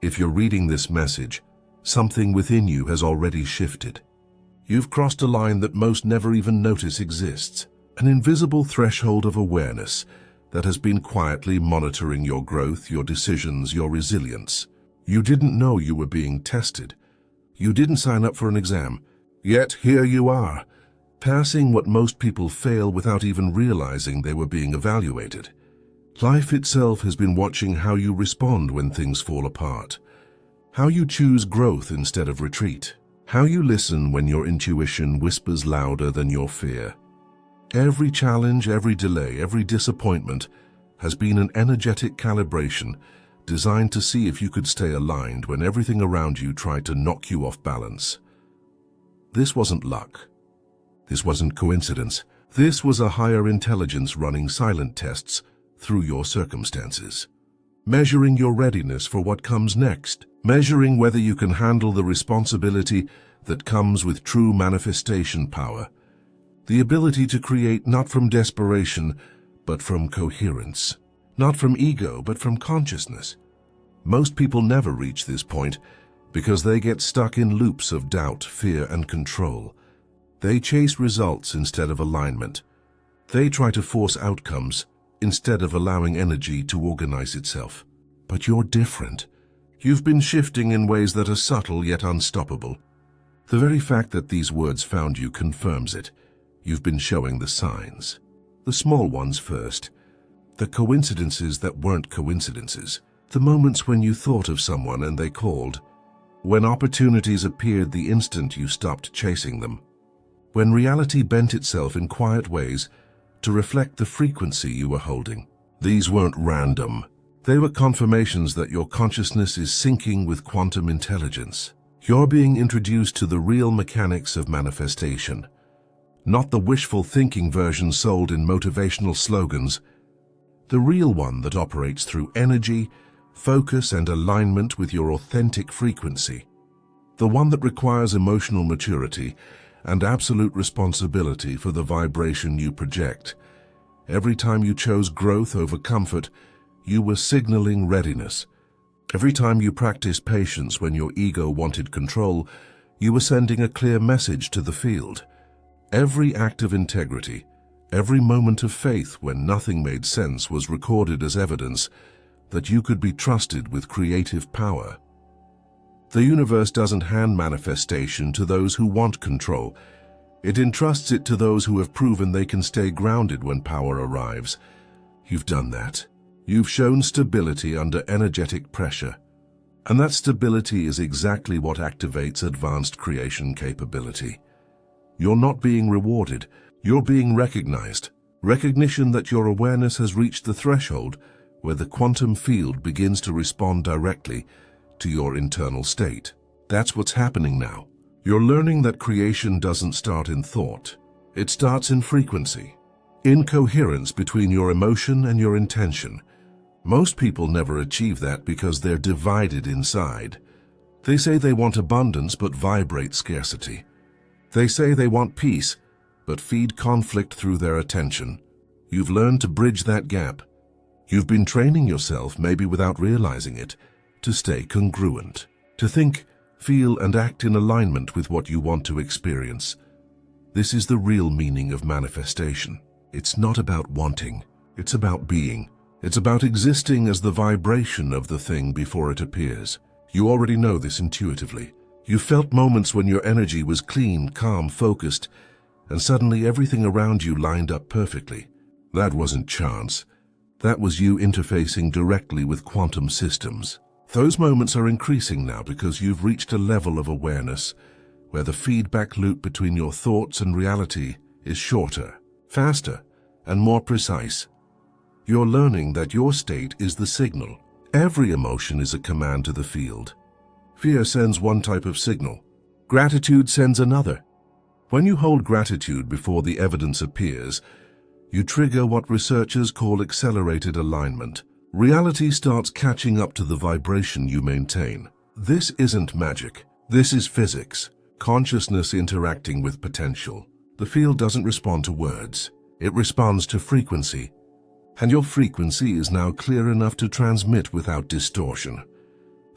If you're reading this message, something within you has already shifted. You've crossed a line that most never even notice exists, an invisible threshold of awareness that has been quietly monitoring your growth, your decisions, your resilience. You didn't know you were being tested. You didn't sign up for an exam. Yet here you are, passing what most people fail without even realizing they were being evaluated. Life itself has been watching how you respond when things fall apart, how you choose growth instead of retreat, how you listen when your intuition whispers louder than your fear. Every challenge, every delay, every disappointment has been an energetic calibration designed to see if you could stay aligned when everything around you tried to knock you off balance. This wasn't luck. This wasn't coincidence. This was a higher intelligence running silent tests through your circumstances, measuring your readiness for what comes next, measuring whether you can handle the responsibility that comes with true manifestation power, the ability to create not from desperation, but from coherence, not from ego, but from consciousness. Most people never reach this point because they get stuck in loops of doubt, fear, and control. They chase results instead of alignment. They try to force outcomes instead of allowing energy to organize itself. But you're different. You've been shifting in ways that are subtle yet unstoppable. The very fact that these words found you confirms it. You've been showing the signs. The small ones first. The coincidences that weren't coincidences. The moments when you thought of someone and they called. When opportunities appeared the instant you stopped chasing them. When reality bent itself in quiet ways to reflect the frequency you were holding. These weren't random. They were confirmations that your consciousness is syncing with quantum intelligence. You're being introduced to the real mechanics of manifestation, not the wishful thinking version sold in motivational slogans, the real one that operates through energy, focus, and alignment with your authentic frequency, the one that requires emotional maturity and absolute responsibility for the vibration you project. Every time you chose growth over comfort, you were signaling readiness. Every time you practiced patience when your ego wanted control, you were sending a clear message to the field. Every act of integrity, every moment of faith when nothing made sense was recorded as evidence that you could be trusted with creative power. The universe doesn't hand manifestation to those who want control. It entrusts it to those who have proven they can stay grounded when power arrives. You've done that. You've shown stability under energetic pressure. And that stability is exactly what activates advanced creation capability. You're not being rewarded. You're being recognized. Recognition that your awareness has reached the threshold where the quantum field begins to respond directly to your internal state. That's what's happening now. You're learning that creation doesn't start in thought. It starts in frequency, in coherence between your emotion and your intention. Most people never achieve that because they're divided inside. They say they want abundance but vibrate scarcity. They say they want peace but feed conflict through their attention. You've learned to bridge that gap. You've been training yourself, maybe without realizing it, to stay congruent, to think, feel, and act in alignment with what you want to experience. This is the real meaning of manifestation. It's not about wanting, it's about being. It's about existing as the vibration of the thing before it appears. You already know this intuitively. You felt moments when your energy was clean, calm, focused, and suddenly everything around you lined up perfectly. That wasn't chance. That was you interfacing directly with quantum systems. Those moments are increasing now because you've reached a level of awareness where the feedback loop between your thoughts and reality is shorter, faster, and more precise. You're learning that your state is the signal. Every emotion is a command to the field. Fear sends one type of signal. Gratitude sends another. When you hold gratitude before the evidence appears, you trigger what researchers call accelerated alignment. Reality starts catching up to the vibration you maintain. This isn't magic. This is physics. Consciousness interacting with potential. The field doesn't respond to words. It responds to frequency. And your frequency is now clear enough to transmit without distortion.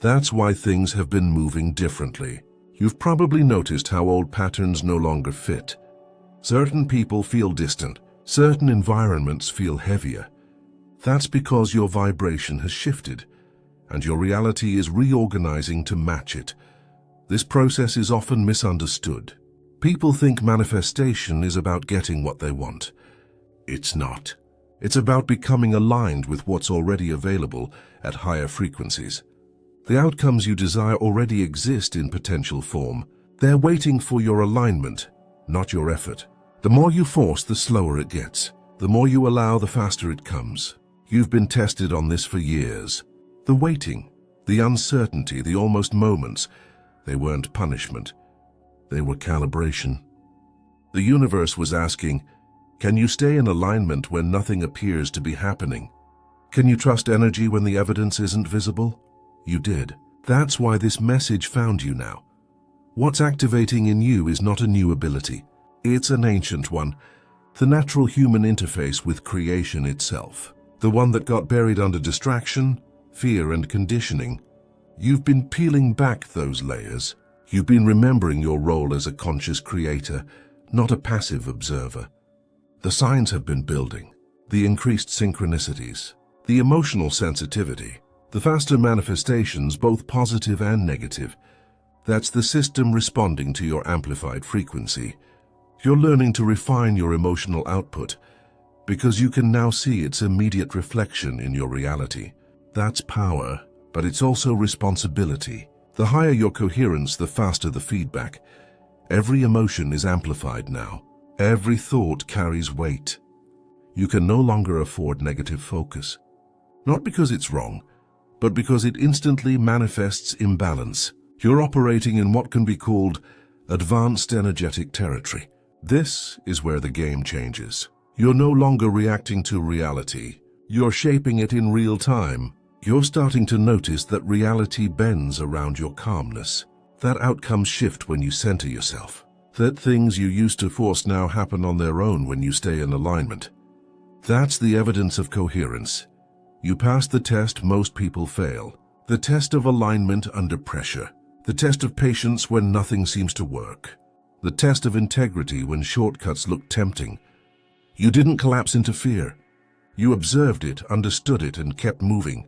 That's why things have been moving differently. You've probably noticed how old patterns no longer fit. Certain people feel distant. Certain environments feel heavier. That's because your vibration has shifted, and your reality is reorganizing to match it. This process is often misunderstood. People think manifestation is about getting what they want. It's not. It's about becoming aligned with what's already available at higher frequencies. The outcomes you desire already exist in potential form. They're waiting for your alignment, not your effort. The more you force, the slower it gets. The more you allow, the faster it comes. You've been tested on this for years. The waiting, the uncertainty, the almost moments, they weren't punishment. They were calibration. The universe was asking, can you stay in alignment when nothing appears to be happening? Can you trust energy when the evidence isn't visible? You did. That's why this message found you now. What's activating in you is not a new ability. It's an ancient one, the natural human interface with creation itself. The one that got buried under distraction, fear, and conditioning. You've been peeling back those layers. You've been remembering your role as a conscious creator, not a passive observer. The signs have been building. The increased synchronicities, the emotional sensitivity, the faster manifestations, both positive and negative. That's the system responding to your amplified frequency. You're learning to refine your emotional output because you can now see its immediate reflection in your reality. That's power, but it's also responsibility. The higher your coherence, the faster the feedback. Every emotion is amplified now. Every thought carries weight. You can no longer afford negative focus. Not because it's wrong, but because it instantly manifests imbalance. You're operating in what can be called advanced energetic territory. This is where the game changes. You're no longer reacting to reality. You're shaping it in real time. You're starting to notice that reality bends around your calmness. That outcomes shift when you center yourself. That things you used to force now happen on their own when you stay in alignment. That's the evidence of coherence. You pass the test most people fail. The test of alignment under pressure. The test of patience when nothing seems to work. The test of integrity when shortcuts look tempting. You didn't collapse into fear. You observed it, understood it, and kept moving.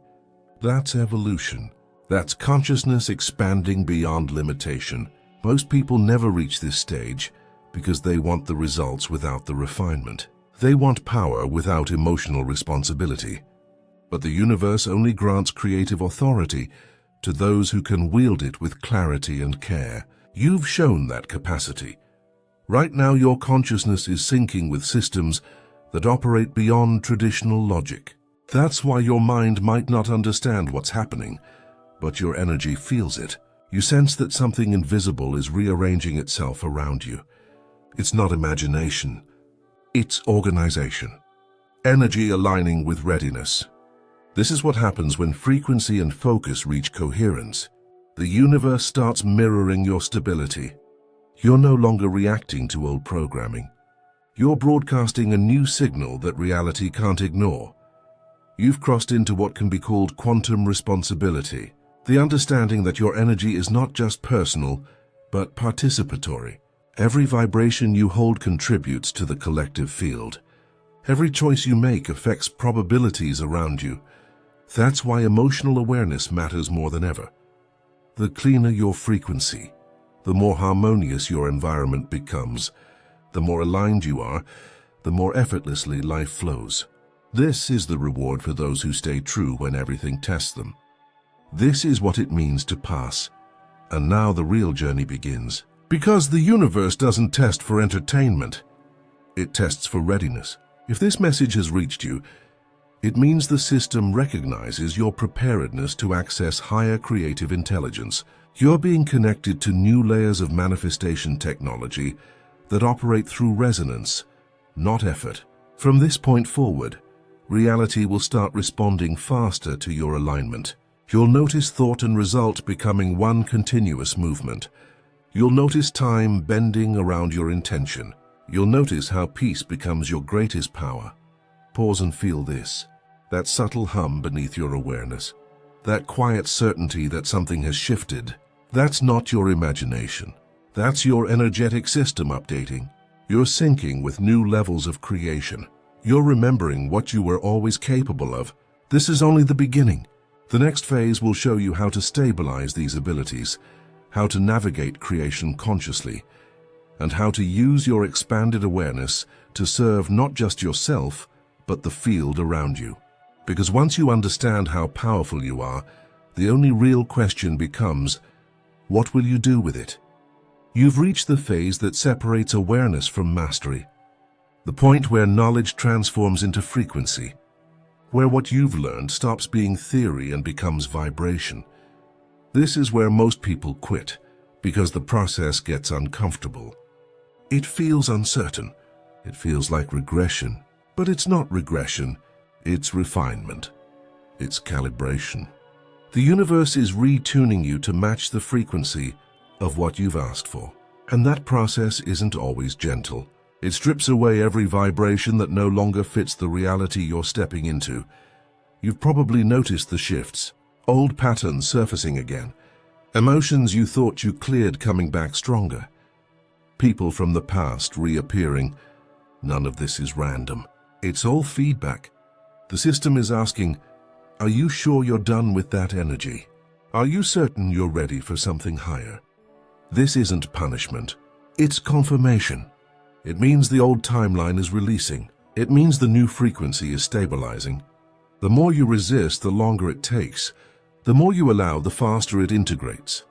That's evolution. That's consciousness expanding beyond limitation. Most people never reach this stage because they want the results without the refinement. They want power without emotional responsibility. But the universe only grants creative authority to those who can wield it with clarity and care. You've shown that capacity. Right now, your consciousness is syncing with systems that operate beyond traditional logic. That's why your mind might not understand what's happening, but your energy feels it. You sense that something invisible is rearranging itself around you. It's not imagination. It's organization. Energy aligning with readiness. This is what happens when frequency and focus reach coherence. The universe starts mirroring your stability. You're no longer reacting to old programming. You're broadcasting a new signal that reality can't ignore. You've crossed into what can be called quantum responsibility, the understanding that your energy is not just personal, but participatory. Every vibration you hold contributes to the collective field. Every choice you make affects probabilities around you. That's why emotional awareness matters more than ever. The cleaner your frequency, the more harmonious your environment becomes. The more aligned you are, the more effortlessly life flows. This is the reward for those who stay true when everything tests them. This is what it means to pass. And now the real journey begins. Because the universe doesn't test for entertainment. It tests for readiness. If this message has reached you, it means the system recognizes your preparedness to access higher creative intelligence. You're being connected to new layers of manifestation technology that operate through resonance, not effort. From this point forward, reality will start responding faster to your alignment. You'll notice thought and result becoming one continuous movement. You'll notice time bending around your intention. You'll notice how peace becomes your greatest power. Pause and feel this, that subtle hum beneath your awareness. that quiet certainty that something has shifted. That's not your imagination. That's your energetic system updating. You're syncing with new levels of creation. You're remembering what you were always capable of. This is only the beginning. The next phase will show you how to stabilize these abilities, how to navigate creation consciously, and how to use your expanded awareness to serve not just yourself, but the field around you. Because once you understand how powerful you are, the only real question becomes, what will you do with it? You've reached the phase that separates awareness from mastery, the point where knowledge transforms into frequency, where what you've learned stops being theory and becomes vibration. This is where most people quit, because the process gets uncomfortable. It feels uncertain. It feels like regression. But it's not regression. It's refinement. It's calibration. The universe is retuning you to match the frequency of what you've asked for. And that process isn't always gentle. It strips away every vibration that no longer fits the reality you're stepping into. You've probably noticed the shifts, old patterns surfacing again, emotions you thought you cleared coming back stronger, people from the past reappearing. None of this is random. It's all feedback. The system is asking, are you sure you're done with that energy? Are you certain you're ready for something higher? This isn't punishment. It's confirmation. It means the old timeline is releasing. It means the new frequency is stabilizing. The more you resist, the longer it takes. The more you allow, the faster it integrates.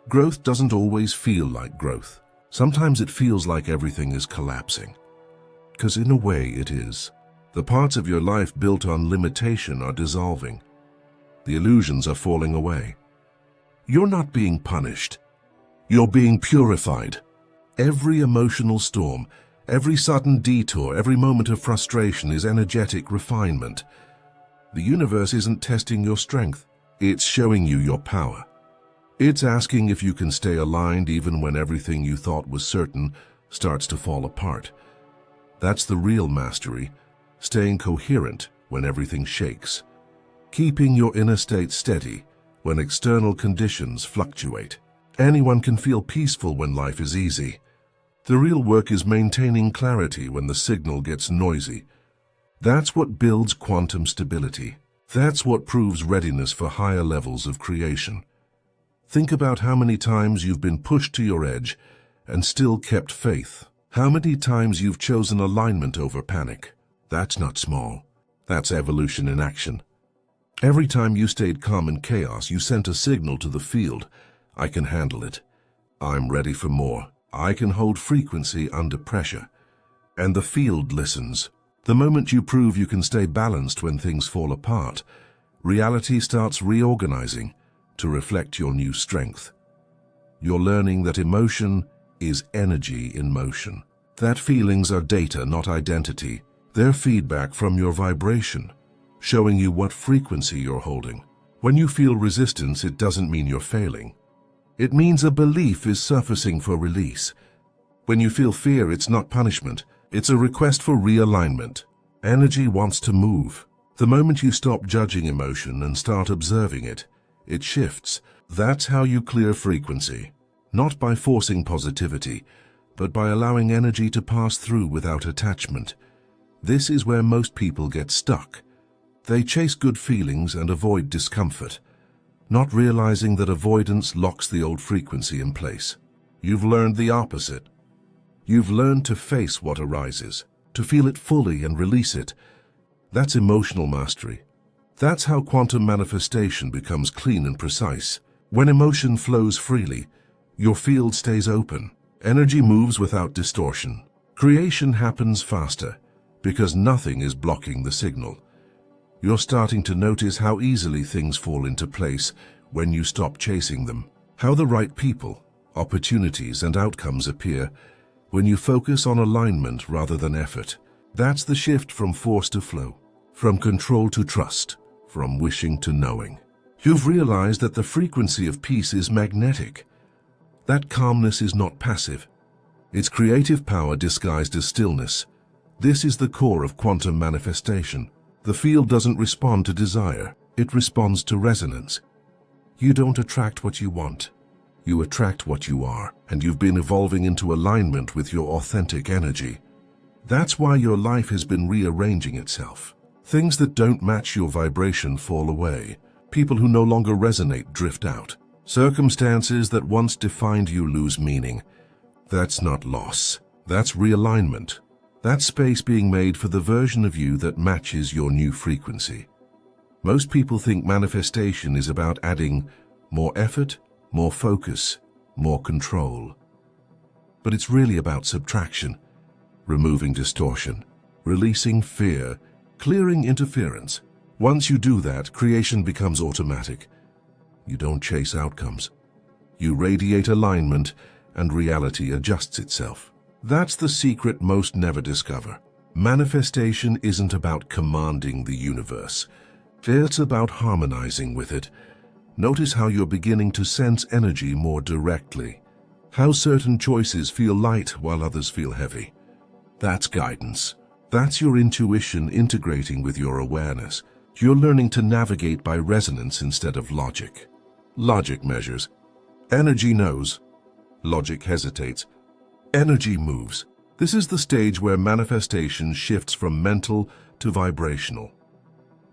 Growth doesn't always feel like growth. Sometimes it feels like everything is collapsing. Because in a way it is. The parts of your life built on limitation are dissolving. The illusions are falling away. You're not being punished. You're being purified. Every emotional storm, every sudden detour, every moment of frustration is energetic refinement. The universe isn't testing your strength. It's showing you your power. It's asking if you can stay aligned even when everything you thought was certain starts to fall apart. That's the real mastery, staying coherent when everything shakes. Keeping your inner state steady when external conditions fluctuate. Anyone can feel peaceful when life is easy. The real work is maintaining clarity when the signal gets noisy. That's what builds quantum stability. That's what proves readiness for higher levels of creation. Think about how many times you've been pushed to your edge and still kept faith. How many times you've chosen alignment over panic. That's not small. That's evolution in action. Every time you stayed calm in chaos, you sent a signal to the field. I can handle it. I'm ready for more. I can hold frequency under pressure. And the field listens. The moment you prove you can stay balanced when things fall apart, reality starts reorganizing to reflect your new strength. You're learning that emotion is energy in motion. That feelings are data, not identity. They're feedback from your vibration, showing you what frequency you're holding. When you feel resistance, it doesn't mean you're failing. It means a belief is surfacing for release. When you feel fear, it's not punishment. It's a request for realignment. Energy wants to move. The moment you stop judging emotion and start observing it, it shifts. That's how you clear frequency. Not by forcing positivity, but by allowing energy to pass through without attachment. This is where most people get stuck. They chase good feelings and avoid discomfort, not realizing that avoidance locks the old frequency in place. You've learned the opposite. You've learned to face what arises, to feel it fully and release it. That's emotional mastery. That's how quantum manifestation becomes clean and precise. When emotion flows freely, your field stays open. Energy moves without distortion. Creation happens faster because nothing is blocking the signal. You're starting to notice how easily things fall into place when you stop chasing them. How the right people, opportunities, and outcomes appear when you focus on alignment rather than effort. That's the shift from force to flow, from control to trust, from wishing to knowing. You've realized that the frequency of peace is magnetic. That calmness is not passive. It's creative power disguised as stillness. This is the core of quantum manifestation. The field doesn't respond to desire. It responds to resonance. You don't attract what you want. You attract what you are, and you've been evolving into alignment with your authentic energy. That's why your life has been rearranging itself. Things that don't match your vibration fall away. People who no longer resonate drift out. Circumstances that once defined you lose meaning. That's not loss. That's realignment. That's space being made for the version of you that matches your new frequency. Most people think manifestation is about adding more effort, more focus, more control. But it's really about subtraction, removing distortion, releasing fear, clearing interference. Once you do that, creation becomes automatic. You don't chase outcomes. You radiate alignment, and reality adjusts itself. That's the secret most never discover. Manifestation isn't about commanding the universe. It's about harmonizing with it. Notice how you're beginning to sense energy more directly. How certain choices feel light while others feel heavy. That's guidance. That's your intuition integrating with your awareness. You're learning to navigate by resonance instead of logic. Logic measures. Energy knows. Logic hesitates. Energy moves. This is the stage where manifestation shifts from mental to vibrational.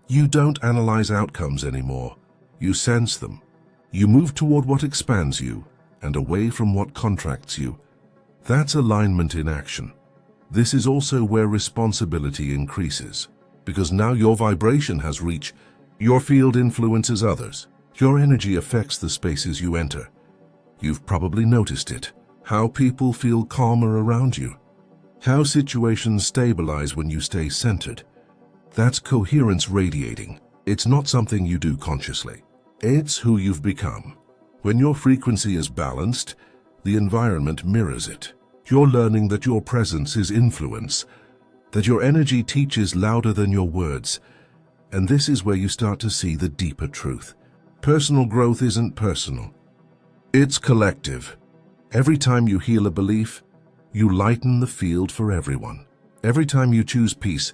You don't analyze outcomes anymore. You sense them. You move toward what expands you and away from what contracts you. That's alignment in action. This is also where responsibility increases, because now your vibration has reach. Your field influences others. Your energy affects the spaces you enter. You've probably noticed it. How people feel calmer around you. How situations stabilize when you stay centered. That's coherence radiating. It's not something you do consciously. It's who you've become. When your frequency is balanced, the environment mirrors it. You're learning that your presence is influence, that your energy teaches louder than your words. And this is where you start to see the deeper truth. Personal growth isn't personal. It's collective. Every time you heal a belief, you lighten the field for everyone. Every time you choose peace,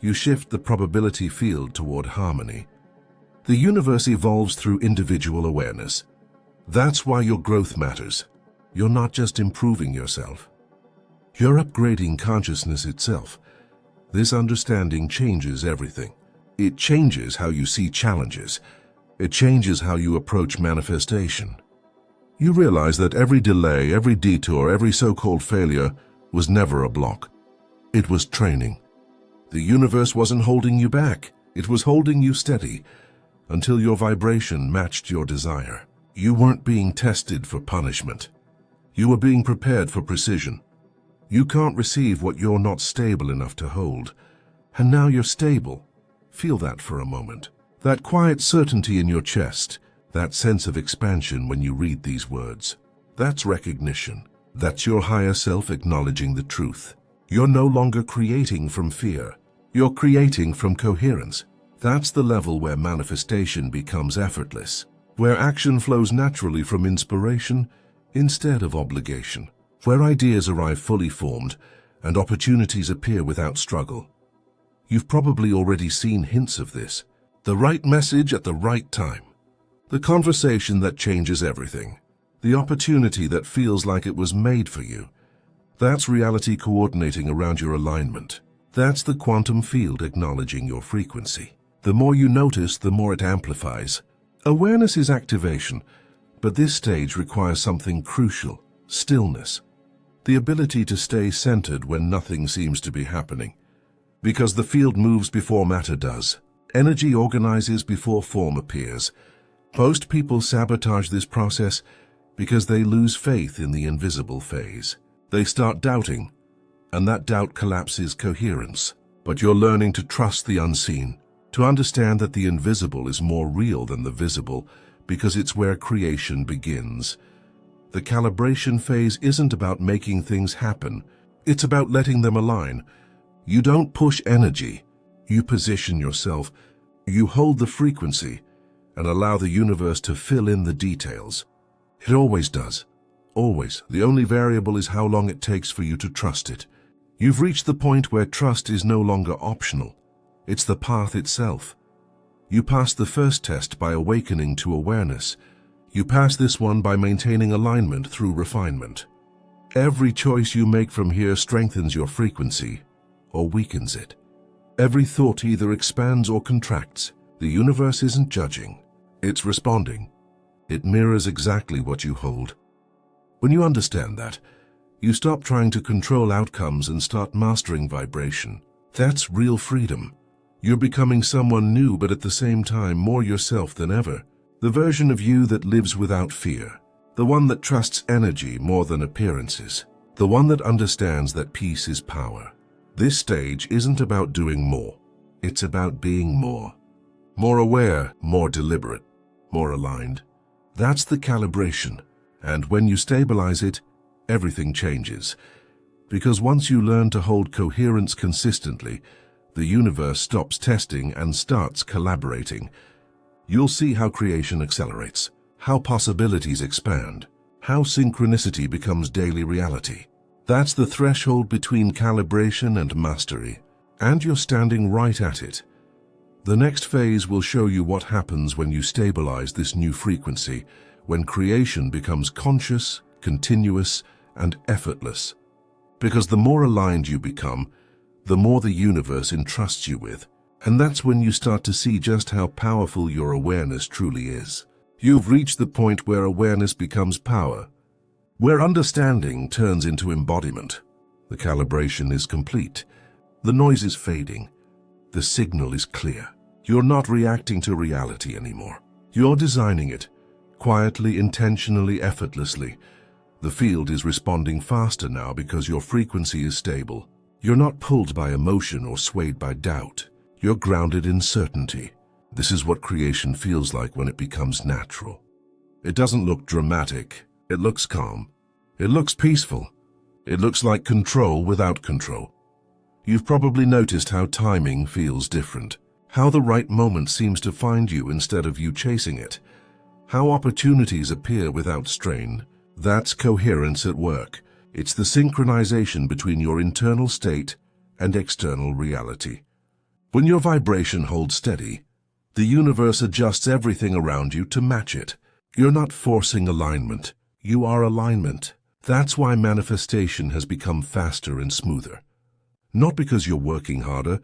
you shift the probability field toward harmony. The universe evolves through individual awareness. That's why your growth matters. You're not just improving yourself. You're upgrading consciousness itself. This understanding changes everything. It changes how you see challenges. It changes how you approach manifestation. You realize that every delay, every detour, every so-called failure was never a block. It was training. The universe wasn't holding you back. It was holding you steady until your vibration matched your desire. You weren't being tested for punishment. You were being prepared for precision. You can't receive what you're not stable enough to hold. And now you're stable. Feel that for a moment. That quiet certainty in your chest, that sense of expansion when you read these words. That's recognition. That's your higher self acknowledging the truth. You're no longer creating from fear. You're creating from coherence. That's the level where manifestation becomes effortless, where action flows naturally from inspiration instead of obligation, where ideas arrive fully formed and opportunities appear without struggle. You've probably already seen hints of this. The right message at the right time. The conversation that changes everything. The opportunity that feels like it was made for you. That's reality coordinating around your alignment. That's the quantum field acknowledging your frequency. The more you notice, the more it amplifies. Awareness is activation, but this stage requires something crucial: stillness. The ability to stay centered when nothing seems to be happening. Because the field moves before matter does. Energy organizes before form appears. Most people sabotage this process because they lose faith in the invisible phase. They start doubting, and that doubt collapses coherence. But you're learning to trust the unseen, to understand that the invisible is more real than the visible, because it's where creation begins. The calibration phase isn't about making things happen. It's about letting them align. You don't push energy. You position yourself. You hold the frequency and allow the universe to fill in the details. It always does. Always. The only variable is how long it takes for you to trust it. You've reached the point where trust is no longer optional. It's the path itself. You passed the first test by awakening to awareness. You pass this one by maintaining alignment through refinement. Every choice you make from here strengthens your frequency or weakens it. Every thought either expands or contracts. The universe isn't judging, it's responding. It mirrors exactly what you hold. When you understand that, you stop trying to control outcomes and start mastering vibration. That's real freedom. You're becoming someone new, but at the same time more yourself than ever. The version of you that lives without fear. The one that trusts energy more than appearances. The one that understands that peace is power. This stage isn't about doing more. It's about being more. More aware, more deliberate, more aligned. That's the calibration. And when you stabilize it, everything changes. Because once you learn to hold coherence consistently, the universe stops testing and starts collaborating. You'll see how creation accelerates, how possibilities expand, how synchronicity becomes daily reality. That's the threshold between calibration and mastery, and you're standing right at it. The next phase will show you what happens when you stabilize this new frequency, when creation becomes conscious, continuous, and effortless. Because the more aligned you become, the more the universe entrusts you with. And that's when you start to see just how powerful your awareness truly is. You've reached the point where awareness becomes power, where understanding turns into embodiment. The calibration is complete. The noise is fading. The signal is clear. You're not reacting to reality anymore. You're designing it, quietly, intentionally, effortlessly. The field is responding faster now because your frequency is stable. You're not pulled by emotion or swayed by doubt. You're grounded in certainty. This is what creation feels like when it becomes natural. It doesn't look dramatic. It looks calm. It looks peaceful. It looks like control without control. You've probably noticed how timing feels different, how the right moment seems to find you instead of you chasing it, how opportunities appear without strain. That's coherence at work. It's the synchronization between your internal state and external reality. When your vibration holds steady, the universe adjusts everything around you to match it. You're not forcing alignment. You are alignment. That's why manifestation has become faster and smoother. Not because you're working harder,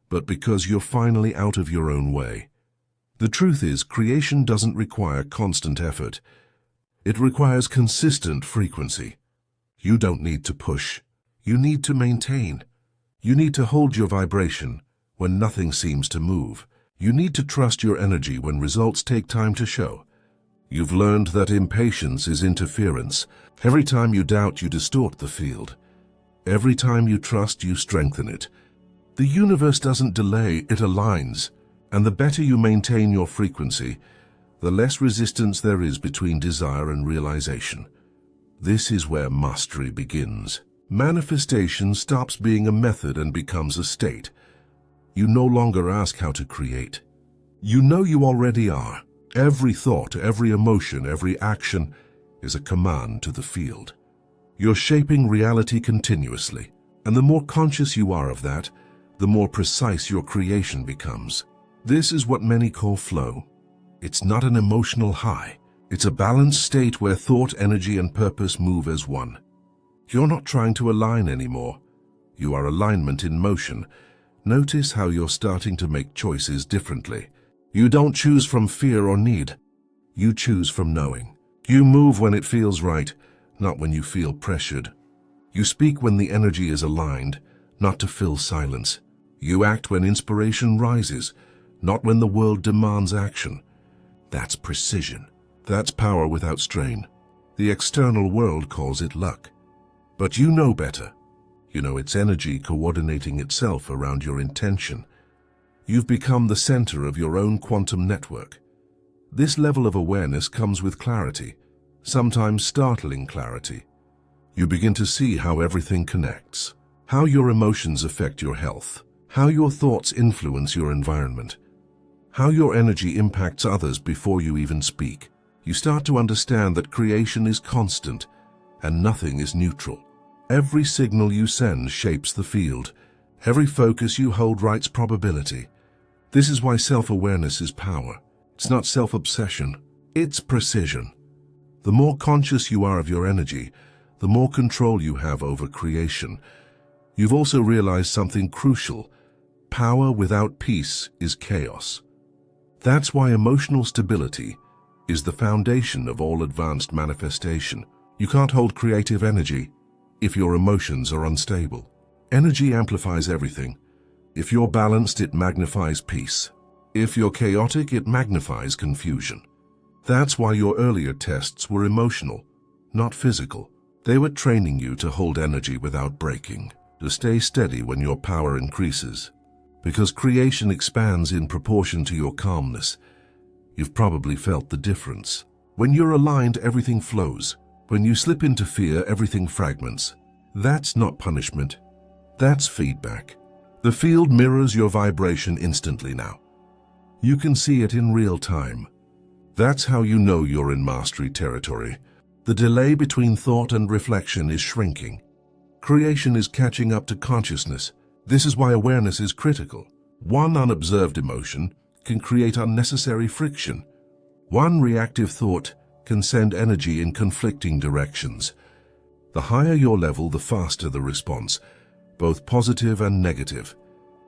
but because you're finally out of your own way. The truth is, creation doesn't require constant effort. It requires consistent frequency. You don't need to push. You need to maintain. You need to hold your vibration when nothing seems to move. You need to trust your energy when results take time to show. You've learned that impatience is interference. Every time you doubt, you distort the field. Every time you trust, you strengthen it. The universe doesn't delay, it aligns. And the better you maintain your frequency, the less resistance there is between desire and realization. This is where mastery begins. Manifestation stops being a method and becomes a state. You no longer ask how to create. You know you already are. Every thought, every emotion, every action is a command to the field. You're shaping reality continuously, and the more conscious you are of that, the more precise your creation becomes. This is what many call flow. It's not an emotional high. It's a balanced state where thought, energy, and purpose move as one. You're not trying to align anymore. You are alignment in motion. Notice how you're starting to make choices differently. You don't choose from fear or need. You choose from knowing. You move when it feels right, not when you feel pressured. You speak when the energy is aligned, not to fill silence. You act when inspiration rises, not when the world demands action. That's precision. That's power without strain. The external world calls it luck. But you know better. You know it's energy coordinating itself around your intention. You've become the center of your own quantum network. This level of awareness comes with clarity, sometimes startling clarity. You begin to see how everything connects, how your emotions affect your health, how your thoughts influence your environment, how your energy impacts others before you even speak. You start to understand that creation is constant and nothing is neutral. Every signal you send shapes the field. Every focus you hold writes probability. This is why self-awareness is power. It's not self-obsession, it's precision. The more conscious you are of your energy, the more control you have over creation. You've also realized something crucial. Power without peace is chaos. That's why emotional stability is the foundation of all advanced manifestation. You can't hold creative energy if your emotions are unstable. Energy amplifies everything. If you're balanced, it magnifies peace. If you're chaotic, it magnifies confusion. That's why your earlier tests were emotional, not physical. They were training you to hold energy without breaking, to stay steady when your power increases. Because creation expands in proportion to your calmness. You've probably felt the difference. When you're aligned, everything flows. When you slip into fear, everything fragments. That's not punishment. That's feedback. The field mirrors your vibration instantly now. You can see it in real time. That's how you know you're in mastery territory. The delay between thought and reflection is shrinking. Creation is catching up to consciousness. This is why awareness is critical. One unobserved emotion can create unnecessary friction. One reactive thought can send energy in conflicting directions. The higher your level, the faster the response, both positive and negative.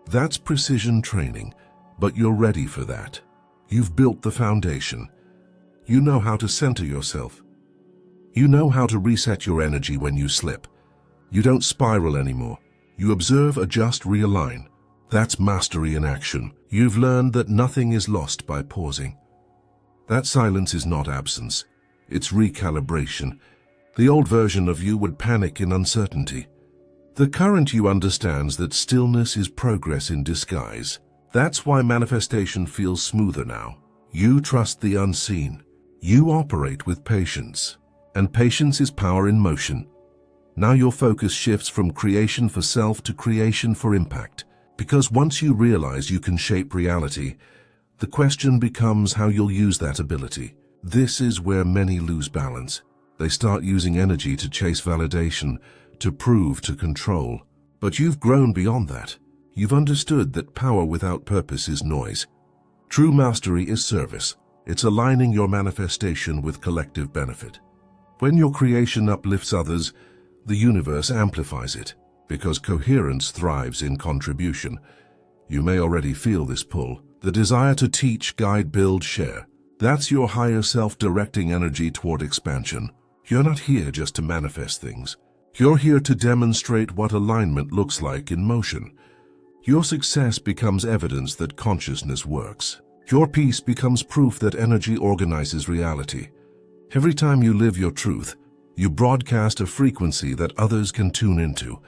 That's precision training, but you're ready for that. You've built the foundation. You know how to center yourself. You know how to reset your energy when you slip. You don't spiral anymore. You observe, adjust, realign. That's mastery in action. You've learned that nothing is lost by pausing. That silence is not absence. It's recalibration. The old version of you would panic in uncertainty. The current you understands that stillness is progress in disguise. That's why manifestation feels smoother now. You trust the unseen. You operate with patience. And patience is power in motion. Now your focus shifts from creation for self to creation for impact. Because once you realize you can shape reality, the question becomes how you'll use that ability. This is where many lose balance. They start using energy to chase validation, to prove, to control. But you've grown beyond that. You've understood that power without purpose is noise. True mastery is service. It's aligning your manifestation with collective benefit. When your creation uplifts others, the universe amplifies it, because coherence thrives in contribution. You may already feel this pull, the desire to teach, guide, build, share. That's your higher self directing energy toward expansion. You're not here just to manifest things. You're here to demonstrate what alignment looks like in motion. Your success becomes evidence that consciousness works. Your peace becomes proof that energy organizes reality. Every time you live your truth, you broadcast a frequency that others can tune into.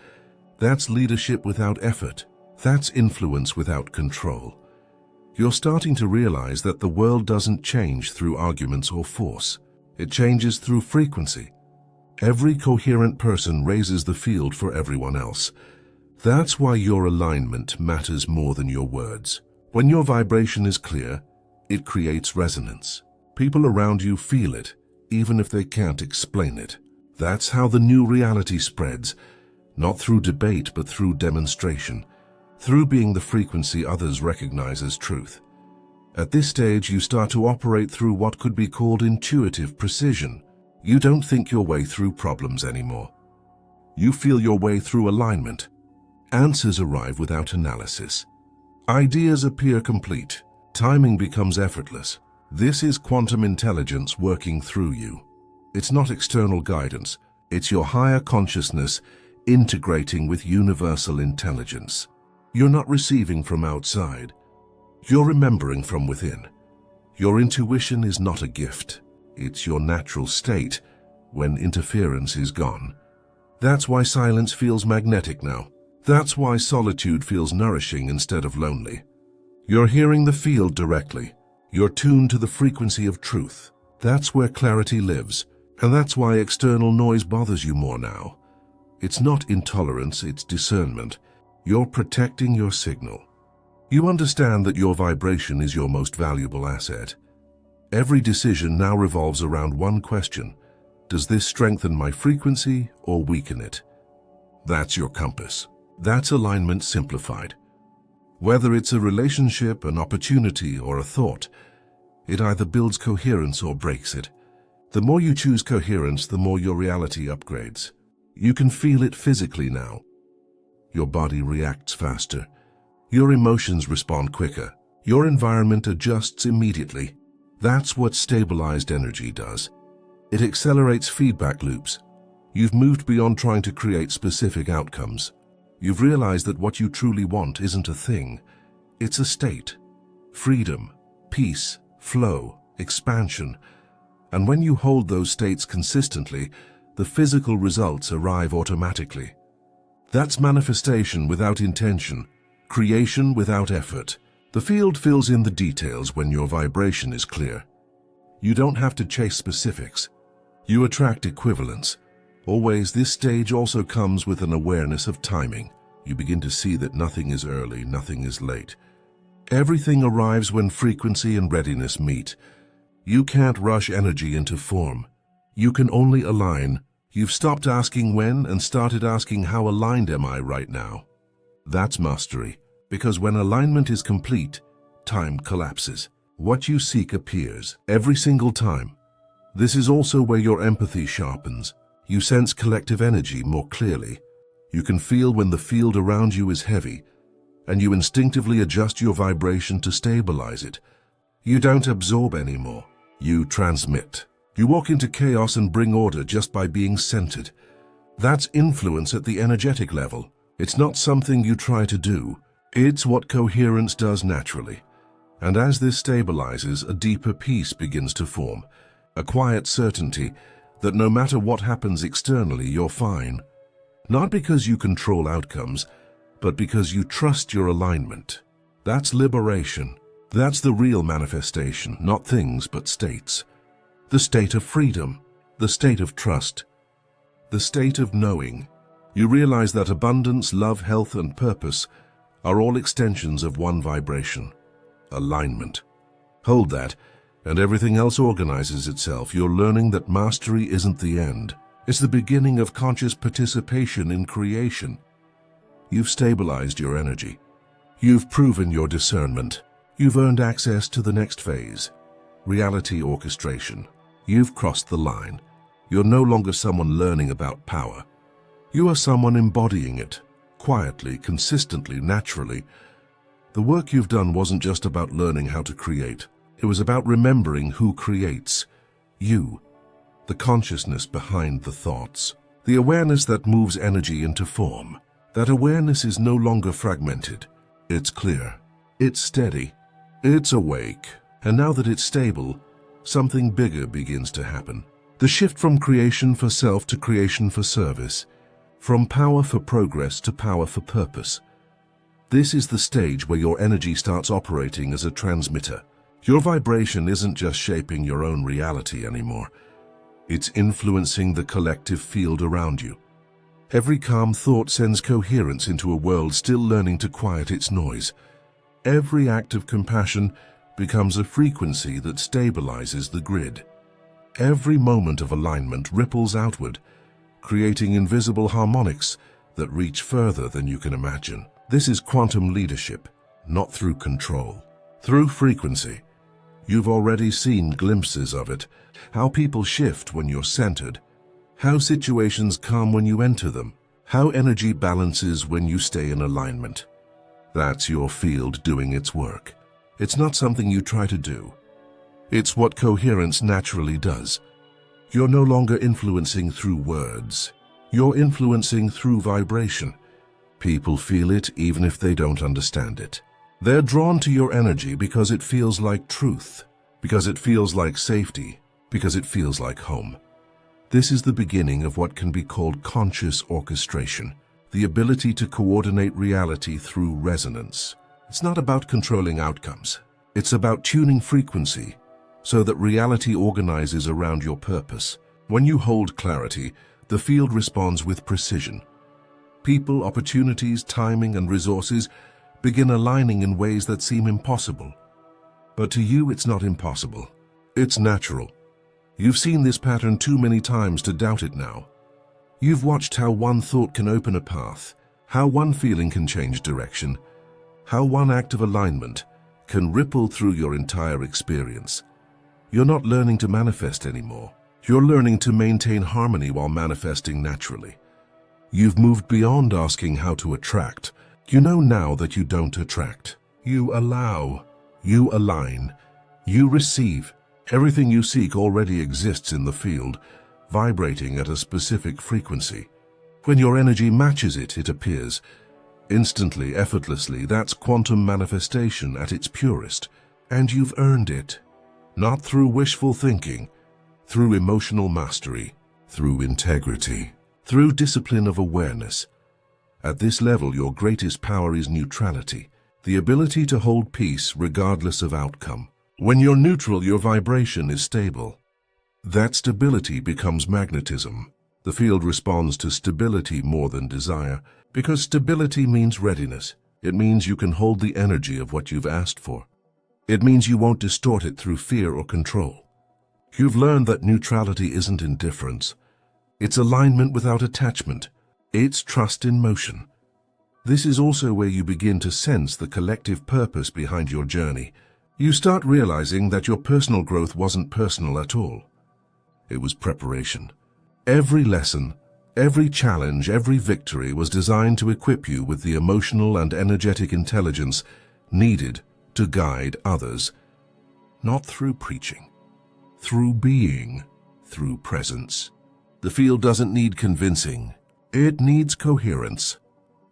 That's leadership without effort. That's influence without control. You're starting to realize that the world doesn't change through arguments or force. It changes through frequency. Every coherent person raises the field for everyone else. That's why your alignment matters more than your words. When your vibration is clear, it creates resonance. People around you feel it, even if they can't explain it. That's how the new reality spreads, not through debate but through demonstration, through being the frequency others recognize as truth. At this stage, you start to operate through what could be called intuitive precision. You don't think your way through problems anymore. You feel your way through alignment. Answers arrive without analysis. Ideas appear complete. Timing becomes effortless. This is quantum intelligence working through you. It's not external guidance. It's your higher consciousness integrating with universal intelligence. You're not receiving from outside. You're remembering from within. Your intuition is not a gift. It's your natural state when interference is gone. That's why silence feels magnetic now. That's why solitude feels nourishing instead of lonely. You're hearing the field directly. You're tuned to the frequency of truth. That's where clarity lives. And that's why external noise bothers you more now. It's not intolerance, it's discernment. You're protecting your signal. You understand that your vibration is your most valuable asset. Every decision now revolves around one question. Does this strengthen my frequency or weaken it? That's your compass. That's alignment simplified. Whether it's a relationship, an opportunity, or a thought, it either builds coherence or breaks it. The more you choose coherence, the more your reality upgrades. You can feel it physically now. Your body reacts faster. Your emotions respond quicker. Your environment adjusts immediately. That's what stabilized energy does. It accelerates feedback loops. You've moved beyond trying to create specific outcomes. You've realized that what you truly want isn't a thing. It's a state. Freedom, peace, flow, expansion. And when you hold those states consistently, the physical results arrive automatically. That's manifestation without intention, creation without effort. The field fills in the details when your vibration is clear. You don't have to chase specifics. You attract equivalence. Always, this stage also comes with an awareness of timing. You begin to see that nothing is early, nothing is late. Everything arrives when frequency and readiness meet. You can't rush energy into form. You can only align. You've stopped asking when and started asking how aligned am I right now. That's mastery, because when alignment is complete, time collapses. What you seek appears every single time. This is also where your empathy sharpens. You sense collective energy more clearly. You can feel when the field around you is heavy, and you instinctively adjust your vibration to stabilize it. You don't absorb anymore. You transmit. You walk into chaos and bring order just by being centered. That's influence at the energetic level. It's not something you try to do. It's what coherence does naturally. And as this stabilizes, a deeper peace begins to form. A quiet certainty that no matter what happens externally, you're fine. Not because you control outcomes, but because you trust your alignment. That's liberation. That's the real manifestation, not things but states. The state of freedom, the state of trust, the state of knowing. You realize that abundance, love, health, and purpose are all extensions of one vibration, alignment. Hold that, and everything else organizes itself. You're learning that mastery isn't the end. It's the beginning of conscious participation in creation. You've stabilized your energy. You've proven your discernment. You've earned access to the next phase, reality orchestration. You've crossed the line. You're no longer someone learning about power. You are someone embodying it, quietly, consistently, naturally. The work you've done wasn't just about learning how to create. It was about remembering who creates. You, the consciousness behind the thoughts, the awareness that moves energy into form. That awareness is no longer fragmented. It's clear. It's steady. It's awake. And now that it's stable, something bigger begins to happen. The shift from creation for self to creation for service, from power for progress to power for purpose. This is the stage where your energy starts operating as a transmitter. Your vibration isn't just shaping your own reality anymore. It's influencing the collective field around you. Every calm thought sends coherence into a world still learning to quiet its noise. Every act of compassion becomes a frequency that stabilizes the grid. Every moment of alignment ripples outward, creating invisible harmonics that reach further than you can imagine. This is quantum leadership, not through control, through frequency. You've already seen glimpses of it, how people shift when you're centered, how situations calm when you enter them, how energy balances when you stay in alignment. That's your field doing its work. It's not something you try to do. It's what coherence naturally does. You're no longer influencing through words. You're influencing through vibration. People feel it even if they don't understand it. They're drawn to your energy because it feels like truth, because it feels like safety, because it feels like home. This is the beginning of what can be called conscious orchestration, the ability to coordinate reality through resonance. It's not about controlling outcomes. It's about tuning frequency so that reality organizes around your purpose. When you hold clarity, the field responds with precision. People, opportunities, timing, and resources begin aligning in ways that seem impossible. But to you, it's not impossible. It's natural. You've seen this pattern too many times to doubt it now. You've watched how one thought can open a path, how one feeling can change direction, how one act of alignment can ripple through your entire experience. You're not learning to manifest anymore. You're learning to maintain harmony while manifesting naturally. You've moved beyond asking how to attract. You know now that you don't attract. You allow. You align. You receive. Everything you seek already exists in the field, vibrating at a specific frequency. When your energy matches it, it appears. Instantly, effortlessly, that's quantum manifestation at its purest. And you've earned it. Not through wishful thinking, through emotional mastery, through integrity, through discipline of awareness. At this level, your greatest power is neutrality, the ability to hold peace regardless of outcome. When you're neutral, your vibration is stable. That stability becomes magnetism. The field responds to stability more than desire, because stability means readiness. It means you can hold the energy of what you've asked for. It means you won't distort it through fear or control. You've learned that neutrality isn't indifference. It's alignment without attachment. It's trust in motion. This is also where you begin to sense the collective purpose behind your journey. You start realizing that your personal growth wasn't personal at all. It was preparation. Every lesson, every challenge, every victory was designed to equip you with the emotional and energetic intelligence needed to guide others, not through preaching, through being, through presence. The field doesn't need convincing, it needs coherence.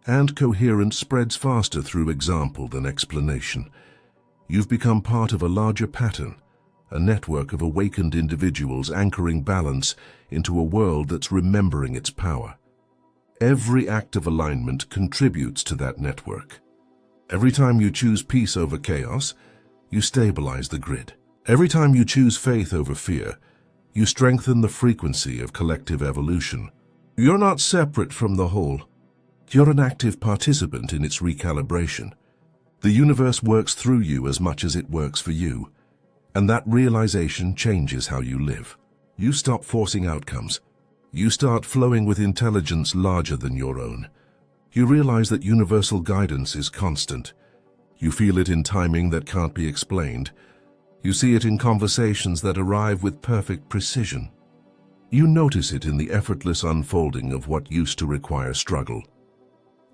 And coherence spreads faster through example than explanation. You've become part of a larger pattern, a network of awakened individuals anchoring balance into a world that's remembering its power. Every act of alignment contributes to that network. Every time you choose peace over chaos, you stabilize the grid. Every time you choose faith over fear, you strengthen the frequency of collective evolution. You're not separate from the whole. You're an active participant in its recalibration. The universe works through you as much as it works for you, and that realization changes how you live. You stop forcing outcomes. You start flowing with intelligence larger than your own. You realize that universal guidance is constant. You feel it in timing that can't be explained. You see it in conversations that arrive with perfect precision. You notice it in the effortless unfolding of what used to require struggle.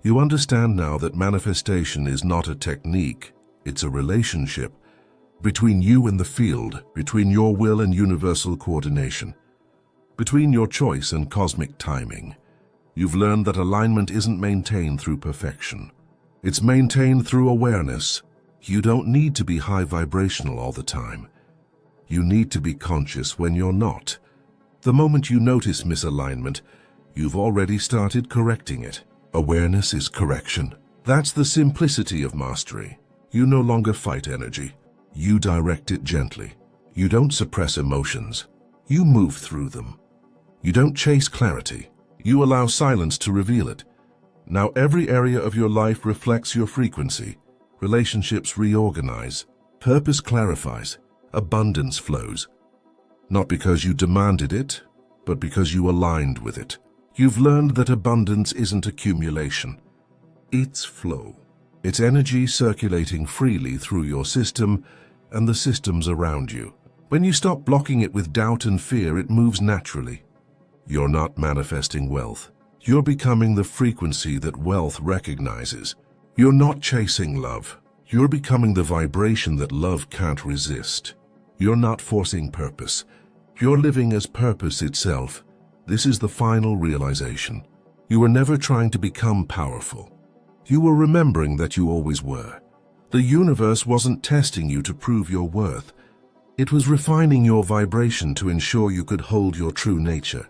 You understand now that manifestation is not a technique, it's a relationship between you and the field, between your will and universal coordination, between your choice and cosmic timing. You've learned that alignment isn't maintained through perfection. It's maintained through awareness. You don't need to be high vibrational all the time. You need to be conscious when you're not. The moment you notice misalignment, you've already started correcting it. Awareness is correction. That's the simplicity of mastery. You no longer fight energy. You direct it gently. You don't suppress emotions. You move through them. You don't chase clarity. You allow silence to reveal it. Now every area of your life reflects your frequency. Relationships reorganize. Purpose clarifies. Abundance flows. Not because you demanded it, but because you aligned with it. You've learned that abundance isn't accumulation. It's flow. It's energy circulating freely through your system and the systems around you. When you stop blocking it with doubt and fear, it moves naturally. You're not manifesting wealth. You're becoming the frequency that wealth recognizes. You're not chasing love. You're becoming the vibration that love can't resist. You're not forcing purpose. You're living as purpose itself. This is the final realization. You were never trying to become powerful. You were remembering that you always were. The universe wasn't testing you to prove your worth. It was refining your vibration to ensure you could hold your true nature.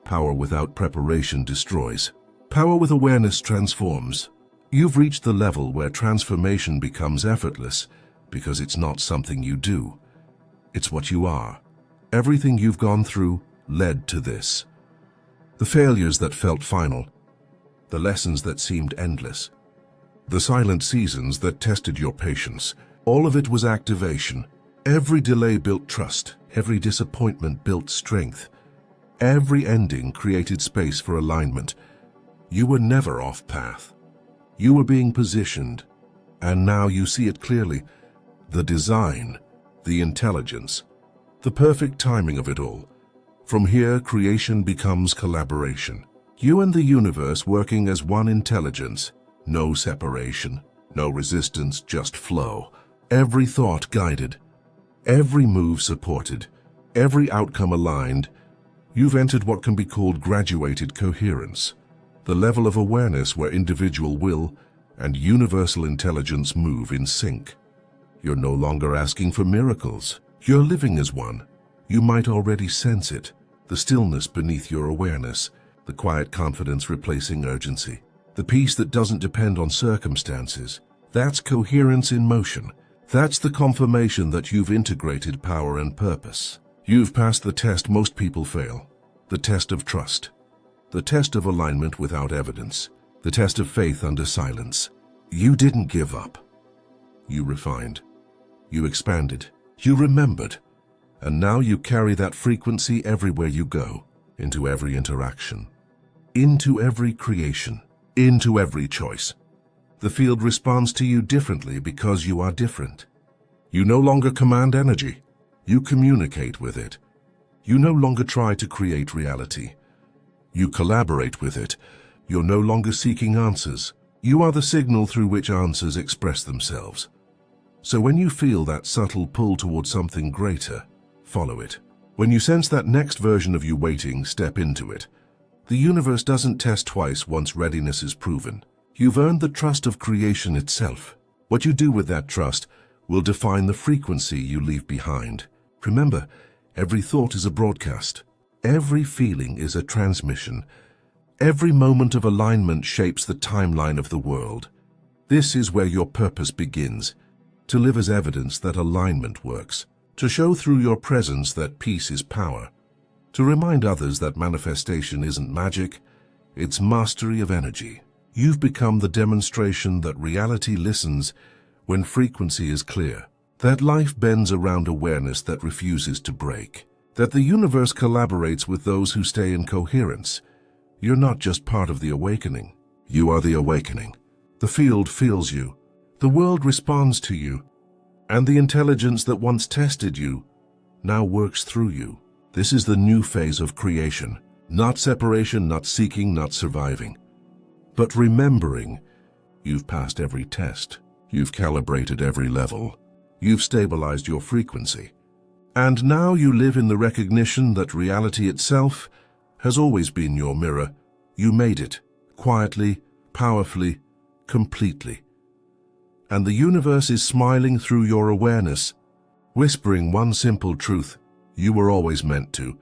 Power without preparation destroys. Power with awareness transforms. You've reached the level where transformation becomes effortless because it's not something you do. It's what you are. Everything you've gone through led to this. The failures that felt final, the lessons that seemed endless, the silent seasons that tested your patience, all of it was activation. Every delay built trust, every disappointment built strength, every ending created space for alignment. You were never off path. You were being positioned, And now you see it clearly. The design, the intelligence, the perfect timing of it all. From here, creation becomes collaboration. You and the universe working as one intelligence. No separation, no resistance, just flow. Every thought guided, every move supported, every outcome aligned. You've entered what can be called graduated coherence, the level of awareness where individual will and universal intelligence move in sync. You're no longer asking for miracles. You're living as one. You might already sense it, the stillness beneath your awareness, the quiet confidence replacing urgency, the peace that doesn't depend on circumstances. That's coherence in motion. That's the confirmation that you've integrated power and purpose. You've passed the test most people fail, the test of trust, the test of alignment without evidence, the test of faith under silence. You didn't give up. You refined. You expanded. You remembered. And now you carry that frequency everywhere you go, into every interaction, into every creation, into every choice. The field responds to you differently because you are different. You no longer command energy. You communicate with it. You no longer try to create reality. You collaborate with it. You're no longer seeking answers. You are the signal through which answers express themselves. So when you feel that subtle pull towards something greater, follow it. When you sense that next version of you waiting, step into it. The universe doesn't test twice once readiness is proven. You've earned the trust of creation itself. What you do with that trust will define the frequency you leave behind. Remember, every thought is a broadcast. Every feeling is a transmission. Every moment of alignment shapes the timeline of the world. This is where your purpose begins, to live as evidence that alignment works, to show through your presence that peace is power, to remind others that manifestation isn't magic, it's mastery of energy. You've become the demonstration that reality listens when frequency is clear, that life bends around awareness that refuses to break, that the universe collaborates with those who stay in coherence. You're not just part of the awakening. You are the awakening. The field feels you. The world responds to you. And the intelligence that once tested you now works through you. This is the new phase of creation. Not separation, not seeking, not surviving, but remembering. You've passed every test. You've calibrated every level. You've stabilized your frequency. And now you live in the recognition that reality itself has always been your mirror. You made it, quietly, powerfully, completely. And the universe is smiling through your awareness, whispering one simple truth: you were always meant to.